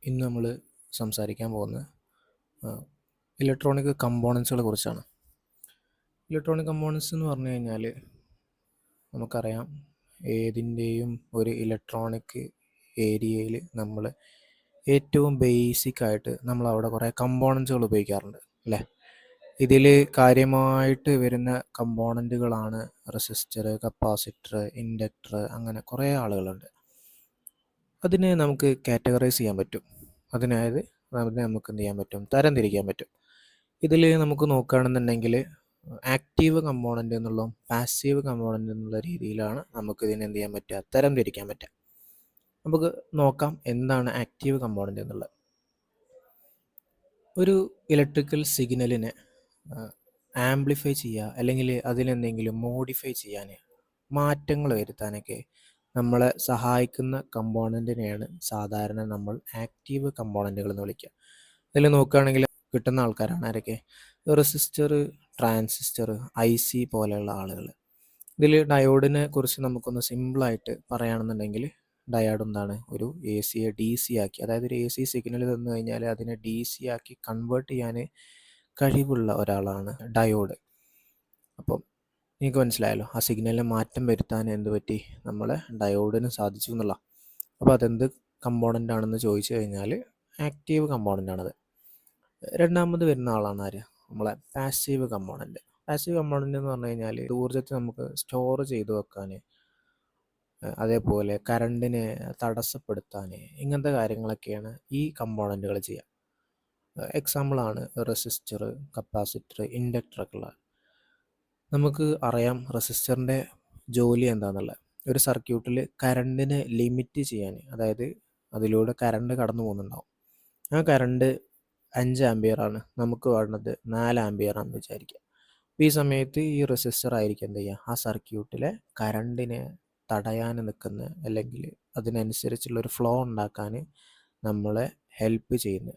ഇന്ന് നമ്മൾ സംസാരിക്കാൻ പോകുന്നത് ഇലക്ട്രോണിക് കമ്പോണൻസുകളെ കുറിച്ചാണ്. ഇലക്ട്രോണിക് കമ്പോണൻസ് എന്ന് പറഞ്ഞു കഴിഞ്ഞാൽ നമുക്കറിയാം, ഏതിൻ്റെയും ഒരു ഇലക്ട്രോണിക് ഏരിയയിൽ നമ്മൾ ഏറ്റവും ബേസിക്കായിട്ട് നമ്മൾ അവിടെ കുറേ കമ്പോണൻസുകൾ ഉപയോഗിക്കാറുണ്ട് അല്ലേ. ഇതിൽ കാര്യമായിട്ട് വരുന്ന കമ്പോണൻറ്റുകളാണ് റെസിസ്റ്റർ, കപ്പാസിറ്റർ, ഇൻഡക്ടർ, അങ്ങനെ കുറേ ആളുകളുണ്ട്. അതിനെ നമുക്ക് കാറ്റഗറൈസ് ചെയ്യാൻ പറ്റും. അതിനെ നമുക്ക് എന്ത് ചെയ്യാൻ പറ്റും, തരം തിരിക്കാൻ പറ്റും. ഇതിൽ നമുക്ക് നോക്കുകയാണെന്നുണ്ടെങ്കിൽ ആക്റ്റീവ് കമ്പോണൻ്റ് എന്നുള്ളതും പാസീവ് കമ്പോണൻ്റ് എന്നുള്ള രീതിയിലാണ് നമുക്ക് ഇതിനെ എന്ത് ചെയ്യാൻ പറ്റുക, തരം തിരിക്കാൻ പറ്റുക. നമുക്ക് നോക്കാം എന്താണ് ആക്റ്റീവ് കമ്പോണൻ്റ് എന്നുള്ളത്. ഒരു ഇലക്ട്രിക്കൽ സിഗ്നലിനെ ആംപ്ലിഫൈ ചെയ്യുക അല്ലെങ്കിൽ അതിലെന്തെങ്കിലും മോഡിഫൈ ചെയ്യാൻ, മാറ്റങ്ങൾ വരുത്താനൊക്കെ നമ്മളെ സഹായിക്കുന്ന കമ്പോണൻറ്റിനെയാണ് സാധാരണ നമ്മൾ ആക്റ്റീവ് കമ്പോണൻറ്റുകൾ എന്ന് വിളിക്കുക. ഇതിൽ നോക്കുകയാണെങ്കിൽ കിട്ടുന്ന ആൾക്കാരാണ് ആരൊക്കെ? റെസിസ്റ്റർ, ട്രാൻസിസ്റ്റർ, IC പോലെയുള്ള ആളുകൾ. ഇതിൽ ഡയോഡിനെ കുറിച്ച് നമുക്കൊന്ന് സിമ്പിളായിട്ട് പറയുകയാണെന്നുണ്ടെങ്കിൽ, ഡയോഡ് എന്താണ്? ഒരു AC-യെ DC ആക്കി, അതായത് ഒരു AC സിഗ്നൽ തന്നു കഴിഞ്ഞാൽ അതിനെ DC ആക്കി കൺവേർട്ട് ചെയ്യാൻ കഴിവുള്ള ഒരാളാണ് ഡയോഡ്. അപ്പം നിങ്ങൾക്ക് മനസ്സിലായല്ലോ, ആ സിഗ്നലിന് മാറ്റം വരുത്താൻ എന്ത് പറ്റി, നമ്മളെ ഡയോഡിന് സാധിച്ചു എന്നുള്ള. അപ്പോൾ അതെന്ത് കമ്പോണൻ്റ് ആണെന്ന് ചോദിച്ചു കഴിഞ്ഞാൽ ആക്റ്റീവ് കമ്പോണൻ്റ് ആണത്. രണ്ടാമത് വരുന്ന ആളാണ് ആര്? നമ്മളെ പാസീവ് കമ്പോണൻ്റ്. പാസീവ് കമ്പോണൻ്റ് എന്ന് പറഞ്ഞു കഴിഞ്ഞാൽ ഊർജ്ജത്തെ നമുക്ക് സ്റ്റോർ ചെയ്ത് വെക്കാൻ, അതേപോലെ കറണ്ടിനെ തടസ്സപ്പെടുത്താൻ, ഇങ്ങനത്തെ കാര്യങ്ങളൊക്കെയാണ് ഈ കമ്പോണൻറ്റുകൾ ചെയ്യുക. എക്സാമ്പിളാണ് റെസിസ്റ്റർ, കപ്പാസിറ്റർ, ഇൻഡക്ടറൊക്കെ ഉള്ളത്. നമുക്ക് അറിയാം റെസിസ്റ്ററിൻ്റെ ജോലി എന്താണെന്നുള്ളത്. ഒരു സർക്യൂട്ടിൽ കറണ്ടിനെ ലിമിറ്റ് ചെയ്യാൻ, അതായത് അതിലൂടെ കറണ്ട് കടന്നു പോകുന്നുണ്ടാവും. ആ കറണ്ട് 5 ആംപിയറാണ്, നമുക്ക് വേണ്ടത് 4 ആംപിയറാണെന്ന് വിചാരിക്കുക. ഈ സമയത്ത് ഈ റെസിസ്റ്റർ ആയിരിക്കും എന്ത് ചെയ്യുക, ആ സർക്യൂട്ടിലെ കറണ്ടിനെ തടയാൻ നിൽക്കുന്ന, അല്ലെങ്കിൽ അതിനനുസരിച്ചുള്ളൊരു ഫ്ലോ ഉണ്ടാക്കാൻ നമ്മളെ ഹെൽപ്പ് ചെയ്യുന്നത്.